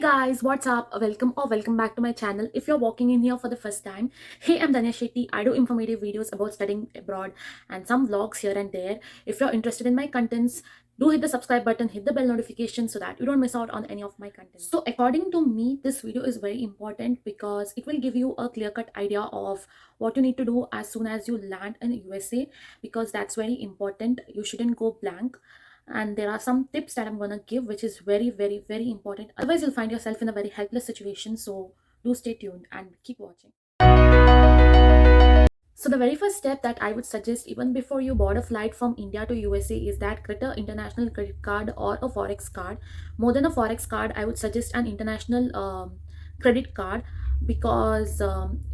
Guys, what's up? Welcome back to my channel. If you're walking in here for the first time, hey, I'm Danya Shetty. I do informative videos about studying abroad and some vlogs here and there. If you're interested in my contents, do hit the subscribe button, hit the bell notification so that you don't miss out on any of my content. So according to me, this video is very important because it will give you a clear-cut idea of what you need to do as soon as you land in USA, because that's very important. You shouldn't go blank, and there are some tips that I'm gonna give which is very important. Otherwise you'll find yourself in a very helpless situation, so do stay tuned and keep watching. So the very first step that I would suggest even before you board a flight from India to USA is that create an international credit card or a forex card. More than a forex card, I would suggest an international credit card, because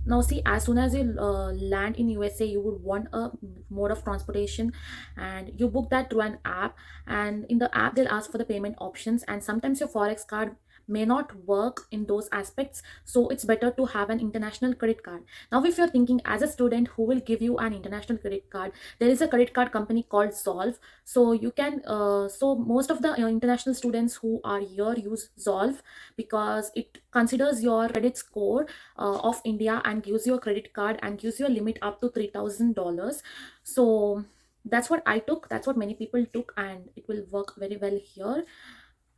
now see, as soon as you land in USA, you would want a mode of transportation, and you book that through an app, and in the app they'll ask for the payment options, and sometimes your forex card may not work in those aspects, so it's better to have an international credit card. Now if you're thinking as a student who will give you an international credit card, there is a credit card company called Solve. So you can so most of the international students who are here use Solve, because it considers your credit score of India and gives you a credit card and gives you a limit up to $3,000. So that's what I took, that's what many people took, and it will work very well here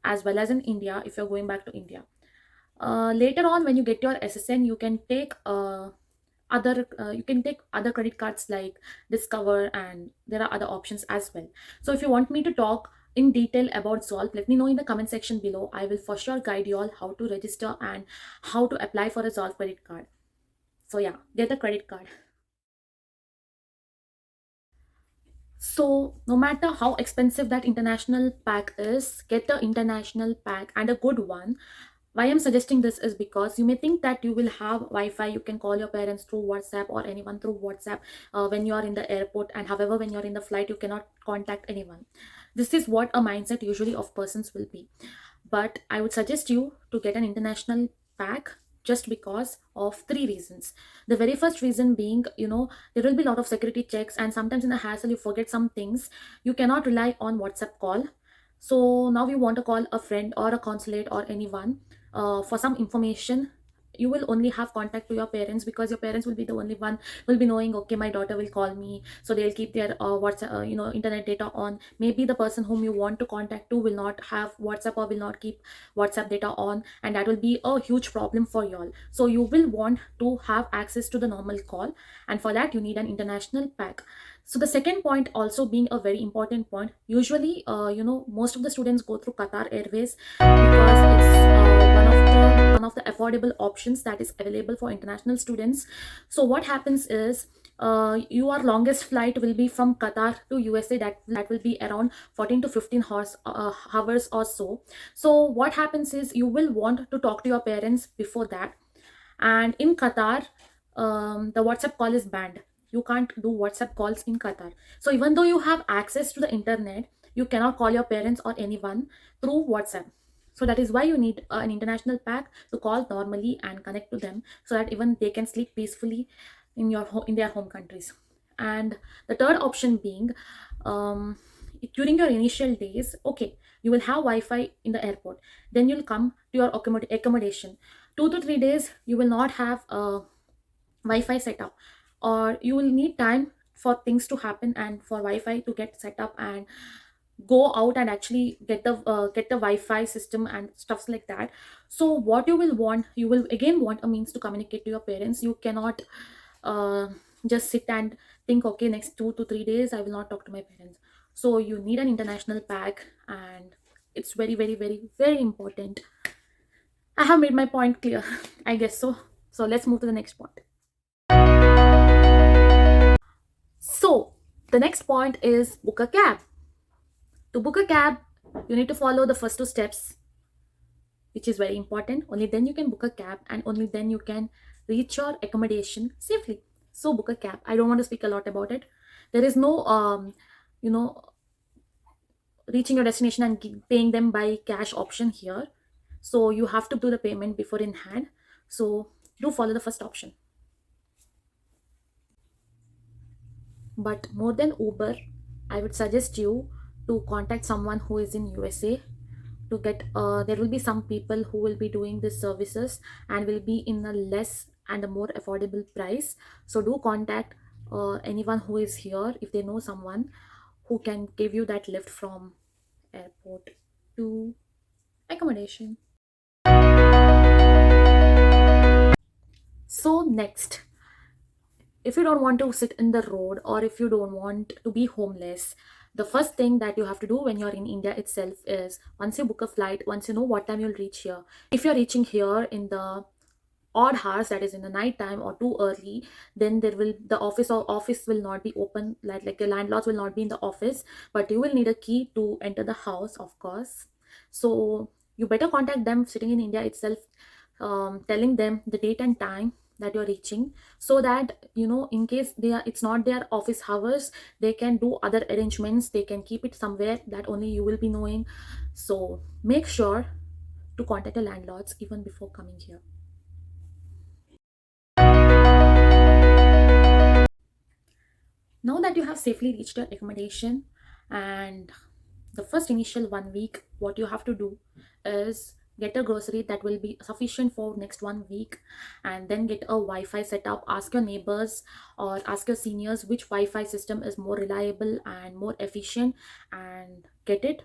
as well as in India if you're going back to India. Later on, when you get your SSN, you can take other credit cards like Discover, and there are other options as well. So if you want me to talk in detail about Solve, let me know in the comment section below. I will for sure guide you all how to register and how to apply for a Solve credit card. So yeah, get a credit card. So no matter how expensive that international pack is, get the international pack, and a good one. Why I'm suggesting this is because you may think that you will have Wi-Fi, you can call your parents through WhatsApp or anyone through WhatsApp when you are in the airport, and however when you're in the flight you cannot contact anyone. This is what a mindset usually of persons will be. But I would suggest you to get an international pack just because of three reasons. The very first reason being, there will be a lot of security checks, and sometimes in the hassle you forget some things. You cannot rely on WhatsApp call. So now you want to call a friend or a consulate or anyone for some information, you will only have contact to your parents, because your parents will be the only one will be knowing, okay, my daughter will call me, so they'll keep their WhatsApp internet data on. Maybe the person whom you want to contact to will not have WhatsApp or will not keep WhatsApp data on, and that will be a huge problem for y'all. So you will want to have access to the normal call, and for that you need an international pack. So the second point also being a very important point, usually most of the students go through Qatar Airways because it's one of the affordable options that is available for international students. So what happens is, your longest flight will be from Qatar to USA, that will be around 14 to 15 hours or so. So what happens is, you will want to talk to your parents before that, and in Qatar the WhatsApp call is banned. You can't do WhatsApp calls in Qatar. So even though you have access to the internet, you cannot call your parents or anyone through WhatsApp. So that is why you need an international pack to call normally and connect to them, so that even they can sleep peacefully in their home countries. And the third option being, um, during your initial days, okay, you will have Wi-Fi in the airport. Then you'll come to your accommodation. 2 to 3 days you will not have Wi-Fi setup, or you will need time for things to happen and for Wi-Fi to get set up and go out and actually get the Wi-Fi system and stuffs like that. So what you will want, you will again want a means to communicate to your parents. You cannot uh, just sit and think, okay, next 2 to 3 days I will not talk to my parents. So you need an international pack, and it's very important. I have made my point clear. I guess so. So let's move to the next point. So the next point is book a cab. To book a cab, you need to follow the first two steps, which is very important. Only then you can book a cab, and only then you can reach your accommodation safely. So book a cab. I don't want to speak a lot about it. There is no you know reaching your destination and paying them by cash option here. So you have to do the payment before in hand. So do follow the first option. But more than Uber, I would suggest you to contact someone who is in USA to get there will be some people who will be doing these services and will be in a less and a more affordable price. So do contact anyone who is here if they know someone who can give you that lift from airport to accommodation. So next, if you don't want to sit in the road or if you don't want to be homeless, the first thing that you have to do when you're in India itself is, once you book a flight, once you know what time you'll reach here, if you're reaching here in the odd hours, that is in the night time or too early, then there will the office will not be open, like your landlords will not be in the office, but you will need a key to enter the house, of course. So you better contact them sitting in India itself, telling them the date and time that you're reaching, so that in case it's not their office hours, they can do other arrangements, they can keep it somewhere that only you will be knowing. So make sure to contact the landlords even before coming here. Now that you have safely reached your accommodation, and the first initial 1 week, what you have to do is get a grocery that will be sufficient for next 1 week, and then get a Wi-Fi setup. Ask your neighbors or ask your seniors which Wi-Fi system is more reliable and more efficient, and get it,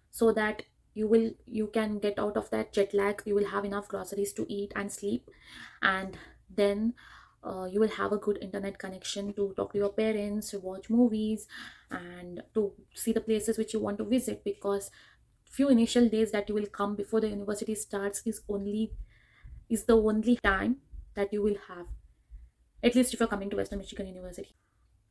so that you can get out of that jet lag. You will have enough groceries to eat and sleep, and then you will have a good internet connection to talk to your parents, to watch movies, and to see the places which you want to visit, because few initial days that you will come before the university starts is the only time that you will have, at least if you're coming to Western Michigan University.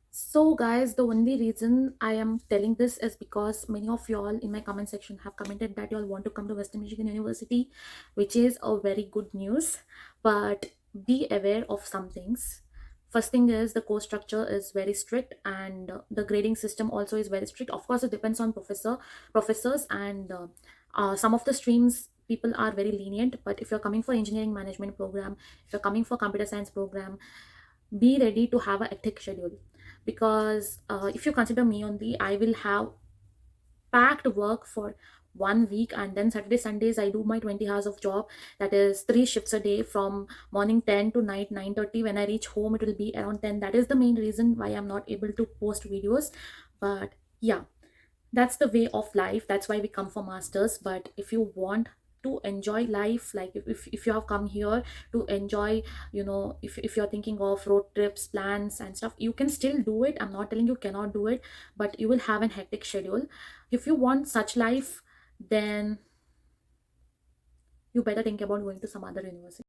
So, guys, the only reason I am telling this is because many of y'all in my comment section have commented that y'all want to come to Western Michigan University, which is a very good news. But be aware of some things. First thing is, the course structure is very strict, and the grading system also is very strict. Of course, it depends on professors, and some of the streams people are very lenient. But if you're coming for engineering management program, if you're coming for computer science program, be ready to have a hectic schedule, because if you consider me only, I will have packed work for 1 week, and then Saturday Sundays I do my 20 hours of job, that is 3 shifts a day from morning 10 to night 9:30. When I reach home it will be around 10. That is the main reason why I'm not able to post videos. But yeah, that's the way of life, that's why we come for masters. But if you want to enjoy life, like if you have come here to enjoy, if you're thinking of road trips, plans and stuff, you can still do it. I'm not telling you cannot do it, but you will have an hectic schedule. If you want such life, then you better think about going to some other university.